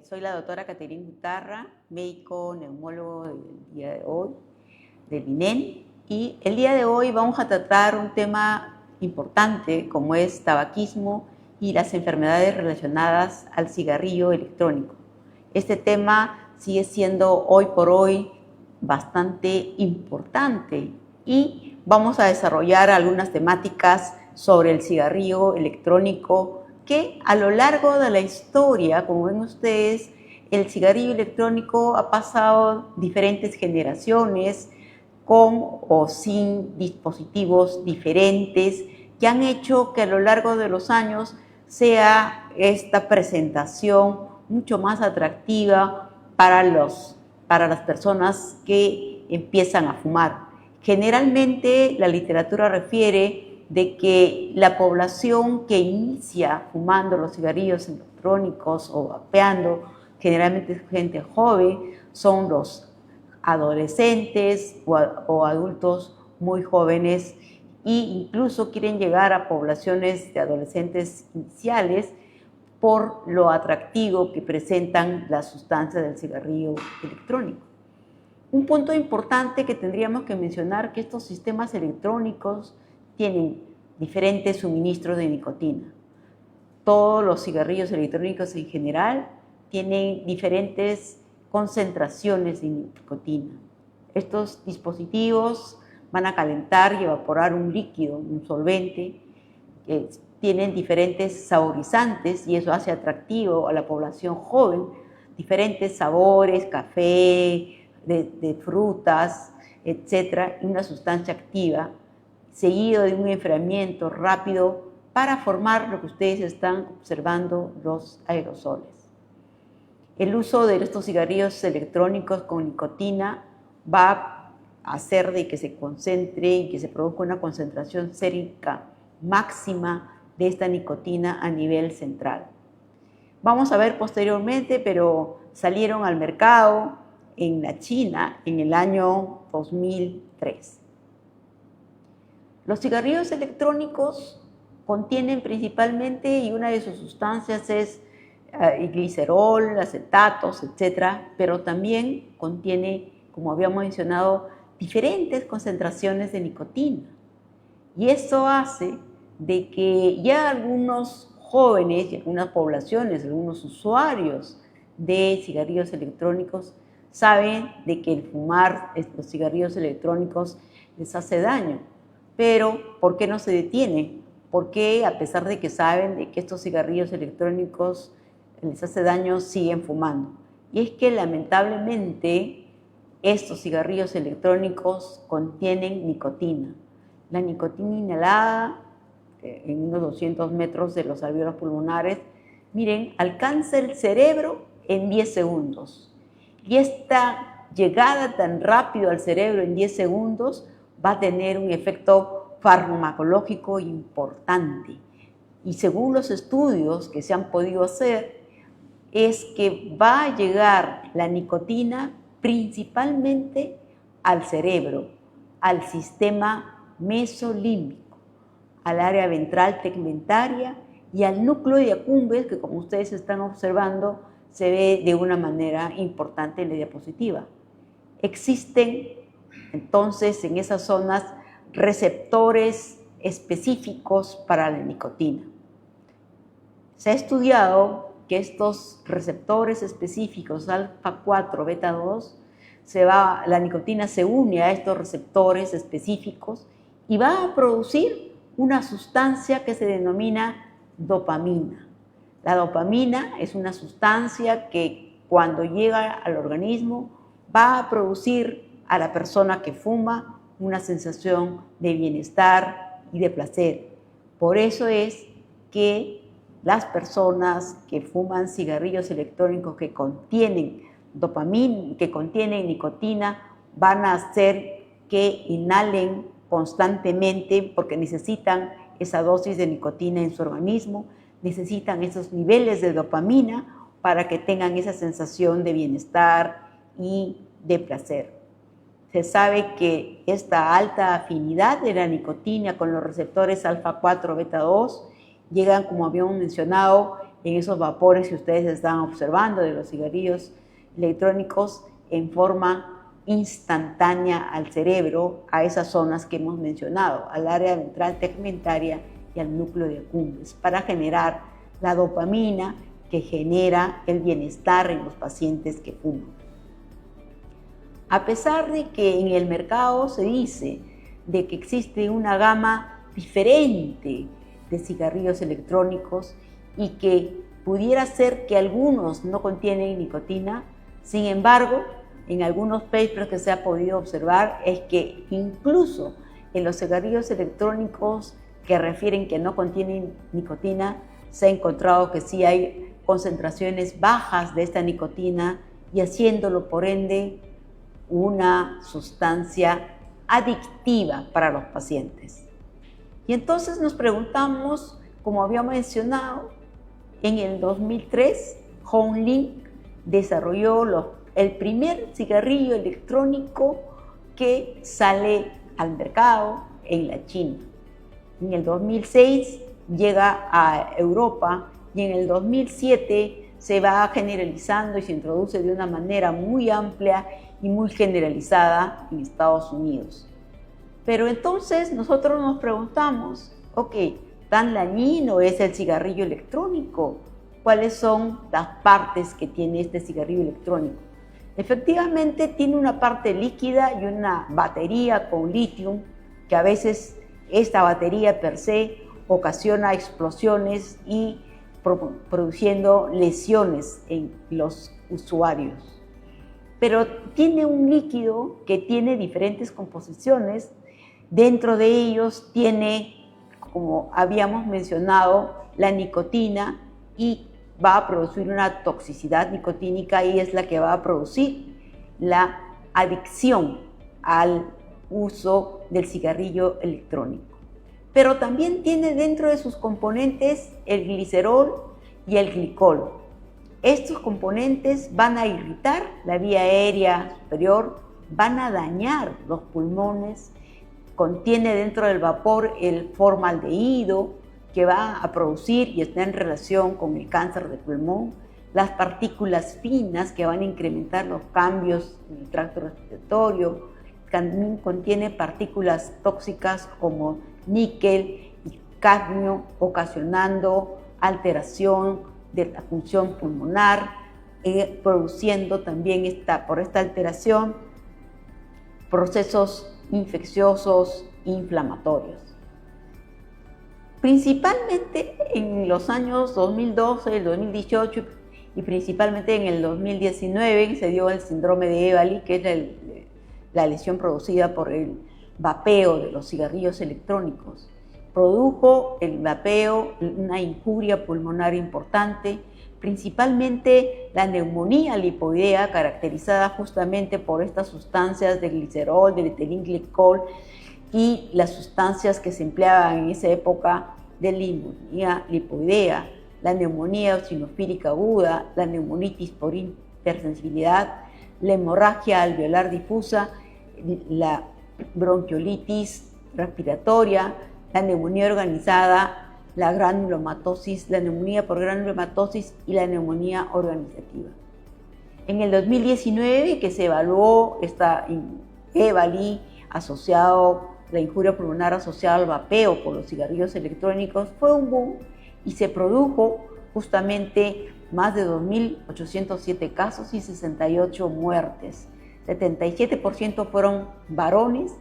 Soy la doctora Caterina Guitarra, médico neumólogo del día de hoy, del INEM, y el día de hoy vamos a tratar un tema importante como es tabaquismo y las enfermedades relacionadas al cigarrillo electrónico. Este tema sigue siendo hoy por hoy bastante importante y vamos a desarrollar algunas temáticas sobre el cigarrillo electrónico que a lo largo de la historia, como ven ustedes, el cigarrillo electrónico ha pasado diferentes generaciones con o sin dispositivos diferentes que han hecho que a lo largo de los años sea esta presentación mucho más atractiva para las personas que empiezan a fumar. Generalmente la literatura refiere de que la población que inicia fumando los cigarrillos electrónicos o vapeando, generalmente es gente joven, son los adolescentes o adultos muy jóvenes e incluso quieren llegar a poblaciones de adolescentes iniciales por lo atractivo que presentan las sustancias del cigarrillo electrónico. Un punto importante que tendríamos que mencionar que estos sistemas electrónicos tienen diferentes suministros de nicotina. Todos los cigarrillos electrónicos en general tienen diferentes concentraciones de nicotina. Estos dispositivos van a calentar y evaporar un líquido, un solvente, que tienen diferentes saborizantes y eso hace atractivo a la población joven, diferentes sabores, café, de frutas, etcétera, y una sustancia activa, seguido de un enfriamiento rápido para formar lo que ustedes están observando, los aerosoles. El uso de estos cigarrillos electrónicos con nicotina va a hacer de que se concentre y que se produzca una concentración sérica máxima de esta nicotina a nivel central. Vamos a ver posteriormente, pero salieron al mercado en la China en el año 2003. Los cigarrillos electrónicos contienen principalmente, y una de sus sustancias es glicerol, acetatos, etc., pero también contiene, como habíamos mencionado, diferentes concentraciones de nicotina. Y eso hace de que ya algunos jóvenes y algunas poblaciones, algunos usuarios de cigarrillos electrónicos saben de que el fumar los cigarrillos electrónicos les hace daño. Pero, ¿por qué no se detiene? ¿Por qué, a pesar de que saben de que estos cigarrillos electrónicos les hace daño, siguen fumando? Y es que, lamentablemente, estos cigarrillos electrónicos contienen nicotina. La nicotina inhalada, en unos 200 metros de los alvéolos pulmonares, miren, alcanza el cerebro en 10 segundos. Y esta llegada tan rápido al cerebro en 10 segundos va a tener un efecto farmacológico importante. Y según los estudios que se han podido hacer, es que va a llegar la nicotina principalmente al cerebro, al sistema mesolímbico, al área ventral tegmentaria y al núcleo de accumbens, que como ustedes están observando, se ve de una manera importante en la diapositiva. Existen entonces en esas zonas receptores específicos para la nicotina. Se ha estudiado que estos receptores específicos, alfa 4, beta 2, la nicotina se une a estos receptores específicos y va a producir una sustancia que se denomina dopamina. La dopamina es una sustancia que cuando llega al organismo va a producir a la persona que fuma una sensación de bienestar y de placer. Por eso es que las personas que fuman cigarrillos electrónicos que contienen dopamina, que contienen nicotina, van a hacer que inhalen constantemente porque necesitan esa dosis de nicotina en su organismo, necesitan esos niveles de dopamina para que tengan esa sensación de bienestar y de placer. Se sabe que esta alta afinidad de la nicotina con los receptores alfa 4, beta 2 llegan, como habíamos mencionado, en esos vapores que ustedes están observando de los cigarrillos electrónicos en forma instantánea al cerebro, a esas zonas que hemos mencionado, al área ventral tegmentaria y al núcleo de accumbens, para generar la dopamina que genera el bienestar en los pacientes que fuman. A pesar de que en el mercado se dice de que existe una gama diferente de cigarrillos electrónicos y que pudiera ser que algunos no contienen nicotina, sin embargo, en algunos papers que se ha podido observar es que incluso en los cigarrillos electrónicos que refieren que no contienen nicotina, se ha encontrado que sí hay concentraciones bajas de esta nicotina y haciéndolo por ende una sustancia adictiva para los pacientes. Y entonces nos preguntamos, como había mencionado, en el 2003, Hong Lin desarrolló el primer cigarrillo electrónico que sale al mercado en la China. En el 2006 llega a Europa y en el 2007 se va generalizando y se introduce de una manera muy amplia y muy generalizada en Estados Unidos. Pero entonces nosotros nos preguntamos, ok, ¿tan dañino es el cigarrillo electrónico? ¿Cuáles son las partes que tiene este cigarrillo electrónico? Efectivamente tiene una parte líquida y una batería con litio, que a veces esta batería per se ocasiona explosiones y produciendo lesiones en los usuarios. Pero tiene un líquido que tiene diferentes composiciones. Dentro de ellos tiene, como habíamos mencionado, la nicotina y va a producir una toxicidad nicotínica y es la que va a producir la adicción al uso del cigarrillo electrónico. Pero también tiene dentro de sus componentes el glicerol y el glicol. Estos componentes van a irritar la vía aérea superior, van a dañar los pulmones, contiene dentro del vapor el formaldehído que va a producir y está en relación con el cáncer de pulmón, las partículas finas que van a incrementar los cambios en el tracto respiratorio, también contiene partículas tóxicas como níquel y cadmio, ocasionando alteración de la función pulmonar, produciendo también por esta alteración procesos infecciosos inflamatorios. Principalmente en los años 2012, el 2018 y principalmente en el 2019 se dio el síndrome de EVALI, que es la lesión producida por el vapeo de los cigarrillos electrónicos. Produjo el vapeo una injuria pulmonar importante, principalmente la neumonía lipoidea, caracterizada justamente por estas sustancias de glicerol, del etilenglicol y las sustancias que se empleaban en esa época de neumonía lipoidea, la neumonía eosinofílica aguda, la neumonitis por hipersensibilidad, la hemorragia alveolar difusa, la bronquiolitis respiratoria, la neumonía organizada, la granulomatosis, la neumonía por granulomatosis y la neumonía organizativa. En el 2019, que se evaluó esta EVALI asociado, la injuria pulmonar asociada al vapeo por los cigarrillos electrónicos, fue un boom y se produjo justamente más de 2.807 casos y 68 muertes. 77% fueron varones.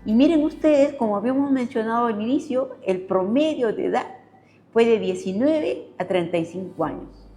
Y miren ustedes, como habíamos mencionado al inicio, el promedio de edad fue de 19 a 35 años.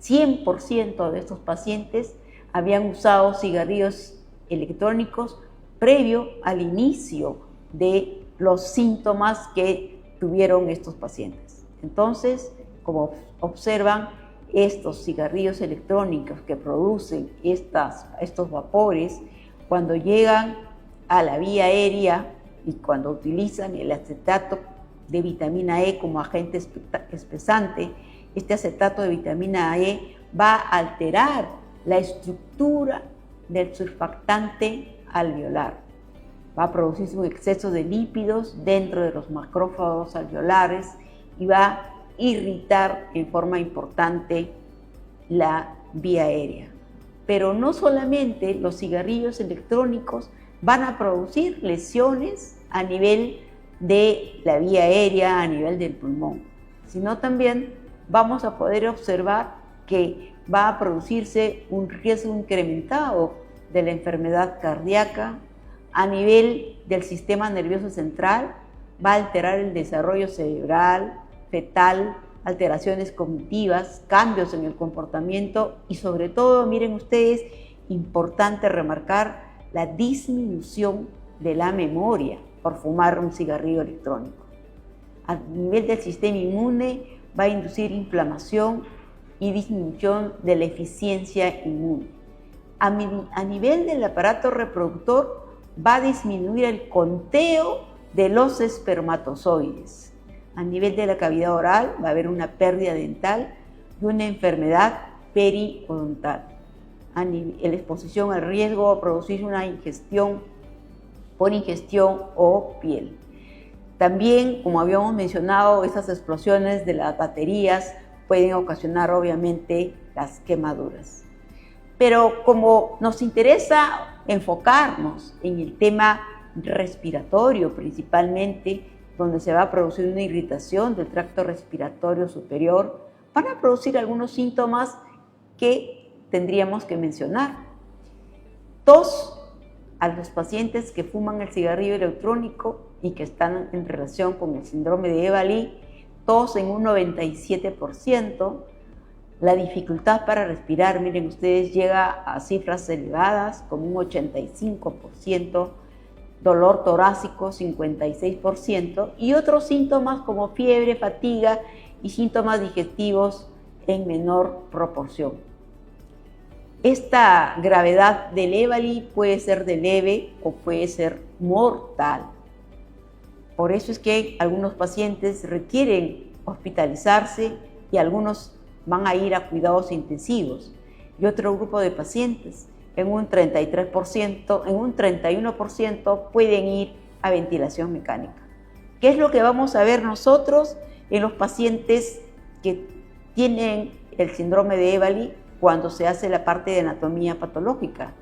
100% de estos pacientes habían usado cigarrillos electrónicos previo al inicio de los síntomas que tuvieron estos pacientes. Entonces, como observan, estos cigarrillos electrónicos que producen estos vapores, cuando llegan a la vía aérea y cuando utilizan el acetato de vitamina E como agente espesante, este acetato de vitamina E va a alterar la estructura del surfactante alveolar. Va a producirse un exceso de lípidos dentro de los macrófagos alveolares y va irritar en forma importante la vía aérea. Pero no solamente los cigarrillos electrónicos van a producir lesiones a nivel de la vía aérea, a nivel del pulmón, sino también vamos a poder observar que va a producirse un riesgo incrementado de la enfermedad cardíaca. A nivel del sistema nervioso central, va a alterar el desarrollo cerebral, fetal, alteraciones cognitivas, cambios en el comportamiento y sobre todo, miren ustedes, importante remarcar la disminución de la memoria por fumar un cigarrillo electrónico. A nivel del sistema inmune va a inducir inflamación y disminución de la eficiencia inmune. A nivel del aparato reproductor va a disminuir el conteo de los espermatozoides. A nivel de la cavidad oral va a haber una pérdida dental y una enfermedad periodontal. La exposición al riesgo va a producir una ingestión por ingestión o piel. También, como habíamos mencionado, esas explosiones de las baterías pueden ocasionar obviamente las quemaduras. Pero como nos interesa enfocarnos en el tema respiratorio principalmente, donde se va a producir una irritación del tracto respiratorio superior, van a producir algunos síntomas que tendríamos que mencionar. Tos a los pacientes que fuman el cigarrillo electrónico y que están en relación con el síndrome de EVALI, tos en un 97%, la dificultad para respirar, miren ustedes, llega a cifras elevadas, como un 85%, dolor torácico 56%, y otros síntomas como fiebre, fatiga y síntomas digestivos en menor proporción. Esta gravedad del EVALI puede ser de leve o puede ser mortal. Por eso es que algunos pacientes requieren hospitalizarse y algunos van a ir a cuidados intensivos. Y otro grupo de pacientes, en un 33%, en un 31% pueden ir a ventilación mecánica. ¿Qué es lo que vamos a ver nosotros en los pacientes que tienen el síndrome de EVALI cuando se hace la parte de anatomía patológica?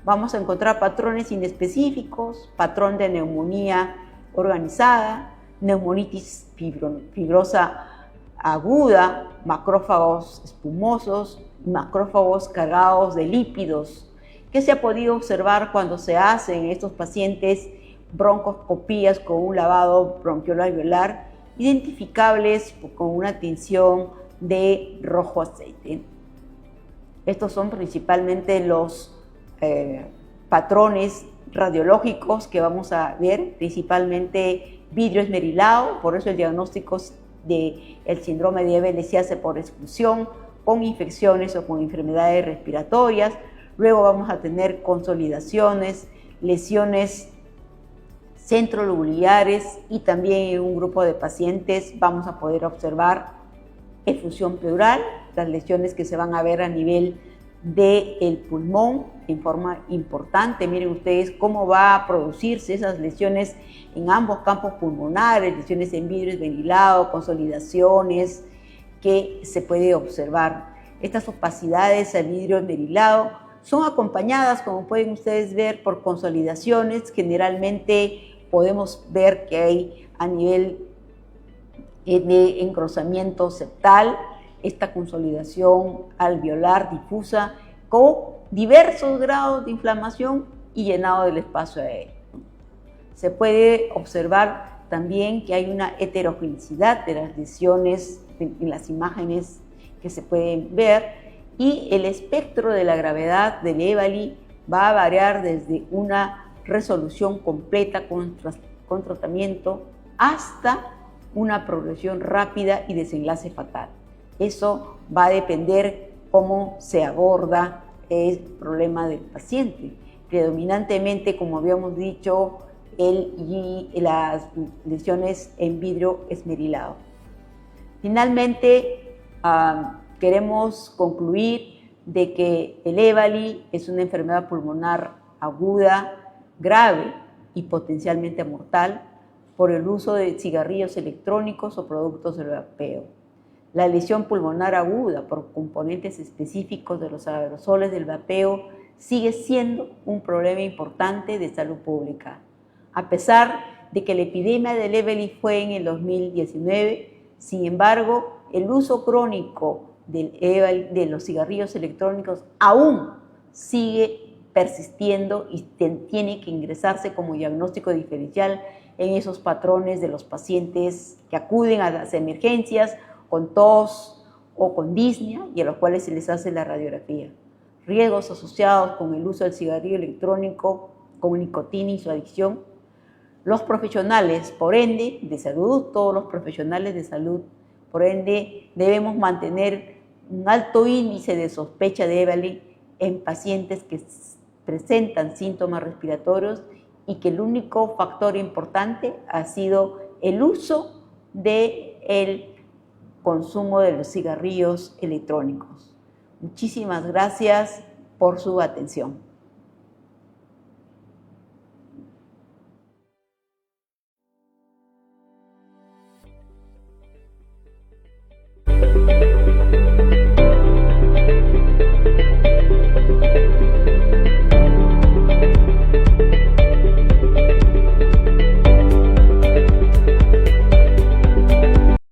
Vamos a encontrar patrones inespecíficos, patrón de neumonía organizada, neumonitis fibrosa aguda, macrófagos espumosos, macrófagos cargados de lípidos, que se ha podido observar cuando se hacen en estos pacientes broncoscopías con un lavado bronquiolo-alveolar, identificables con una tinción de rojo aceite. Estos son principalmente los patrones radiológicos que vamos a ver, principalmente vidrio esmerilado, por eso el diagnóstico del síndrome de EVALI se hace por exclusión, con infecciones o con enfermedades respiratorias. Luego vamos a tener consolidaciones, lesiones centrolobulares y también en un grupo de pacientes vamos a poder observar efusión pleural, las lesiones que se van a ver a nivel del pulmón en forma importante. Miren ustedes cómo va a producirse esas lesiones en ambos campos pulmonares, lesiones en vidrio esmerilado, consolidaciones que se puede observar. Estas opacidades al vidrio esmerilado son acompañadas, como pueden ustedes ver, por consolidaciones. Generalmente podemos ver que hay a nivel de engrosamiento septal, esta consolidación alveolar difusa con diversos grados de inflamación y llenado del espacio aéreo. Se puede observar también que hay una heterogeneidad de las lesiones en las imágenes que se pueden ver, y el espectro de la gravedad del EVALI va a variar desde una resolución completa con tratamiento hasta una progresión rápida y desenlace fatal. Eso va a depender cómo se aborda el problema del paciente. Predominantemente, como habíamos dicho, las lesiones en vidrio esmerilado. Finalmente, queremos concluir de que el EVALI es una enfermedad pulmonar aguda, grave y potencialmente mortal por el uso de cigarrillos electrónicos o productos del vapeo. La lesión pulmonar aguda por componentes específicos de los aerosoles del vapeo sigue siendo un problema importante de salud pública. A pesar de que la epidemia del EBOLI fue en el 2019, sin embargo, el uso crónico de los cigarrillos electrónicos aún sigue persistiendo y tiene que ingresarse como diagnóstico diferencial en esos patrones de los pacientes que acuden a las emergencias con tos o con disnea y a los cuales se les hace la radiografía. Riesgos asociados con el uso del cigarrillo electrónico con nicotina y su adicción. Los profesionales, por ende, de salud, todos los profesionales de salud, por ende, debemos mantener un alto índice de sospecha de EBOLI en pacientes que presentan síntomas respiratorios y que el único factor importante ha sido el uso del consumo de los cigarrillos electrónicos. Muchísimas gracias por su atención.